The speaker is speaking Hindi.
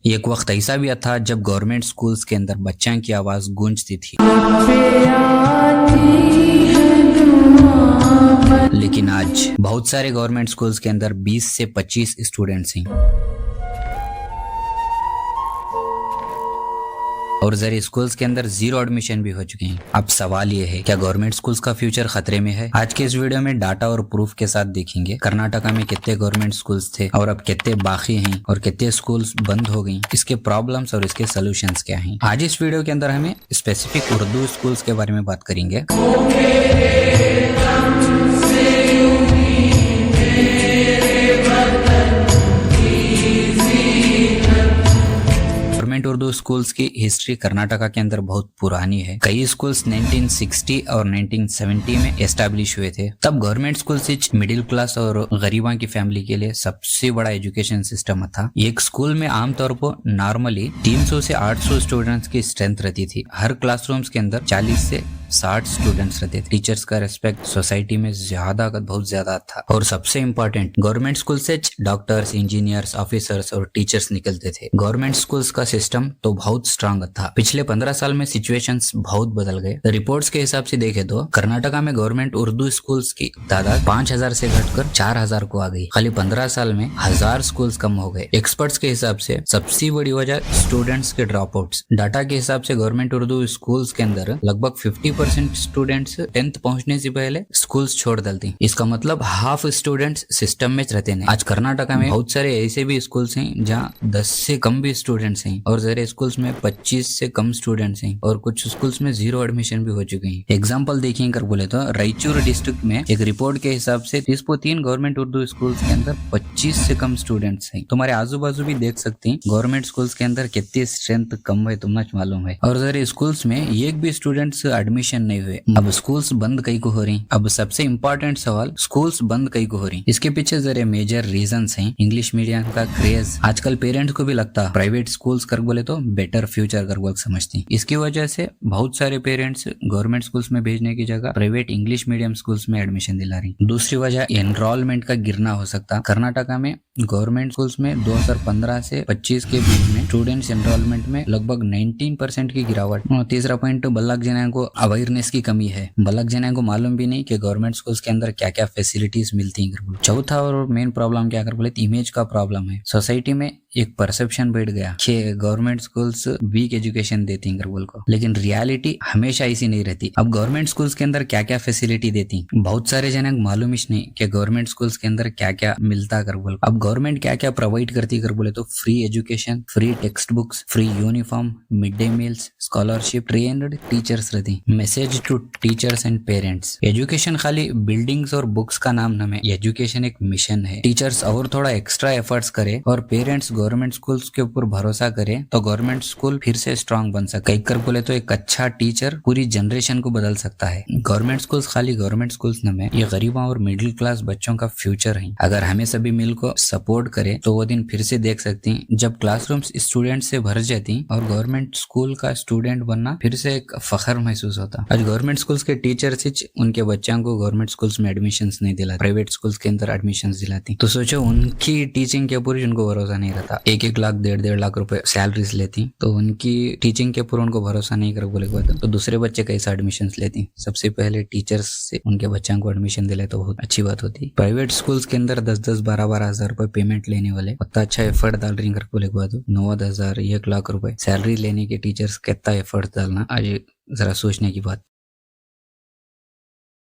एक वक्त ऐसा भी था जब गवर्नमेंट स्कूल्स के अंदर बच्चों की आवाज गूंजती थी, लेकिन आज बहुत सारे गवर्नमेंट स्कूल्स के अंदर 20 से 25 स्टूडेंट्स हैं और जरिए स्कूल्स के अंदर जीरो एडमिशन भी हो चुके हैं। अब सवाल ये है, क्या गवर्नमेंट स्कूल्स का फ्यूचर खतरे में है? आज के इस वीडियो में डाटा और प्रूफ के साथ देखेंगे कर्नाटका में कितने गवर्नमेंट स्कूल्स थे और अब कितने बाकी हैं और कितने स्कूल्स बंद हो गई, इसके प्रॉब्लम्स और इसके सोल्यूशंस क्या हैं। आज इस वीडियो के अंदर हमें स्पेसिफिक उर्दू स्कूल्स के बारे में बात करेंगे। गवर्नमेंट उर्दू स्कूल्स की हिस्ट्री कर्नाटका के अंदर बहुत पुरानी है। कई स्कूल्स 1960 और 1970 में एस्टैब्लिश हुए थे। तब गवर्नमेंट स्कूल्स मिडिल क्लास और गरीबों की फैमिली के लिए सबसे बड़ा एजुकेशन सिस्टम था। एक स्कूल में आमतौर पर नॉर्मली 300 से 800 स्टूडेंट्स की स्ट्रेंथ रहती थी। हर क्लासरूम्स के अंदर 40 से 60 स्टूडेंट्स रहते थे। टीचर्स का रिस्पेक्ट सोसाइटी में बहुत ज्यादा था और सबसे इम्पोर्टेंट, गवर्नमेंट स्कूल से डॉक्टर्स, इंजीनियर्स, ऑफिसर्स और टीचर्स निकलते थे। गवर्नमेंट स्कूल्स का सिस्टम तो बहुत स्ट्रांग था। पिछले 15 साल में सिचुएशंस बहुत बदल गए। रिपोर्ट्स के हिसाब से देखे तो कर्नाटका में गवर्नमेंट उर्दू स्कूल्स की तादाद 5000 से घटकर 4000 को आ गई। खाली 15 साल में 1000 स्कूल्स कम हो गए। एक्सपर्ट्स के हिसाब से सबसे बड़ी वजह स्टूडेंट्स के ड्रॉप आउट्स। डाटा के हिसाब से गवर्नमेंट उर्दू स्कूल्स के अंदर लगभग 50% स्टूडेंट्स 10th पहुंचने से पहले स्कूल्स छोड़ डालते। इसका मतलब हाफ स्टूडेंट्स सिस्टम में रहते नहीं। आज कर्नाटका में बहुत सारे ऐसे भी स्कूल्स हैं जहां 10 से कम भी स्टूडेंट्स हैं और जरे स्कूल्स में 25 से कम स्टूडेंट्स हैं और कुछ स्कूल्स में जीरो एडमिशन भी हो चुके हैं। एग्जाम्पल देखिए कर बोले तो रायचूर डिस्ट्रिक्ट में एक रिपोर्ट के हिसाब से 3 गवर्नमेंट उर्दू स्कूल्स के अंदर 25 से कम स्टूडेंट्स हैं। तुम्हारे आजू बाजू भी देख सकते हैं गवर्नमेंट स्कूल्स के अंदर कितनी स्ट्रेंथ कम है, तुम्हें मालूम है। और जरे स्कूल्स में एक भी स्टूडेंट्स एडमिशन नहीं हुए। अब स्कूल्स बंद कई को हो रही। अब सबसे इम्पोर्टेंट सवाल, स्कूल्स बंद कई को हो रही, इसके पीछे जरे मेजर रीजंस हैं। इंग्लिश मीडियम का क्रेज, आजकल पेरेंट्स को भी लगता प्राइवेट स्कूल्स कर बोले तो बेटर फ्यूचर कर बोल समझती। इसकी वजह से बहुत सारे पेरेंट्स गवर्नमेंट स्कूल्स में भेजने की जगह प्राइवेट इंग्लिश मीडियम स्कूल्स में एडमिशन दिला रही। दूसरी वजह एनरोलमेंट का गिरना हो सकता। कर्नाटका में गवर्नमेंट स्कूल्स में 2015 से 25 के बीच में स्टूडेंट्स एनरोलमेंट में लगभग 19% की गिरावट। तीसरा पॉइंट, बल्लक जना को अवेयरनेस की कमी है। बल्लक जना को मालूम भी नहीं कि गवर्नमेंट स्कूल्स के अंदर क्या क्या फैसिलिटीज मिलती हैं। चौथा और मेन प्रॉब्लम क्या कर बोले, इमेज का प्रॉब्लम है। सोसाइटी में एक परसेप्शन बैठ गया कि गवर्नमेंट स्कूल्स वीक एजुकेशन देती हैं बोल को, लेकिन रियलिटी हमेशा ऐसी नहीं रहती। अब गवर्नमेंट स्कूल्स के अंदर क्या क्या फैसिलिटी देती, बहुत सारे जन मालूम ही नहीं कि गवर्नमेंट स्कूल्स के अंदर क्या क्या मिलता कर बोल। अब गवर्नमेंट क्या क्या प्रोवाइड करती कर बोले तो free education, free textbooks, free uniform, mid day meals, scholarship, trained teachers रहती। Message to teachers and parents, education खाली बिल्डिंग्स और बुक्स का नाम न है, एजुकेशन एक मिशन है। टीचर्स और थोड़ा एक्स्ट्रा एफर्ट्स करे और पेरेंट्स गवर्नमेंट स्कूल्स के ऊपर भरोसा करे तो गवर्नमेंट स्कूल फिर से स्ट्रांग बन सकता है। कर बोले तो एक अच्छा टीचर पूरी जनरेशन को बदल सकता है। गवर्नमेंट स्कूल्स खाली गवर्नमेंट स्कूल्स न में, ये गरीबों और मिडिल क्लास बच्चों का फ्यूचर है। अगर हमें सभी मिल को सपोर्ट करे तो वो दिन फिर से देख सकती हैं जब क्लासरूम्स स्टूडेंट से भर जाती और गवर्नमेंट स्कूल का स्टूडेंट बनना फिर से एक फखर महसूस होता। आज गवर्नमेंट स्कूल्स के टीचर्स उनके बच्चों को गवर्नमेंट स्कूल्स में एडमिशन नहीं दिलाते, प्राइवेट स्कूल्स के अंदर एडमिशन दिलाती। तो सोचो उनकी टीचिंग के ऊपर उनको भरोसा नहीं रहता। 1-1 लाख 1.5 लाख रुपए सैलरीज लेती, तो उनकी टीचिंग के ऊपर उनको भरोसा नहीं कर बोले तो दूसरे बच्चे कैसे एडमिशन लेती। सबसे पहले टीचर्स से उनके बच्चों को एडमिशन दिलाए तो बहुत अच्छी बात होती। प्राइवेट स्कूल्स के अंदर 10-10, 12-12 हजार रुपए पेमेंट लेने वाले उतना अच्छा एफर्ट डाल रही कर बोले 90,000, 1 लाख रुपए सैलरी लेने के टीचर्स कितना एफर्ट डालना, आज जरा सोचने की बात।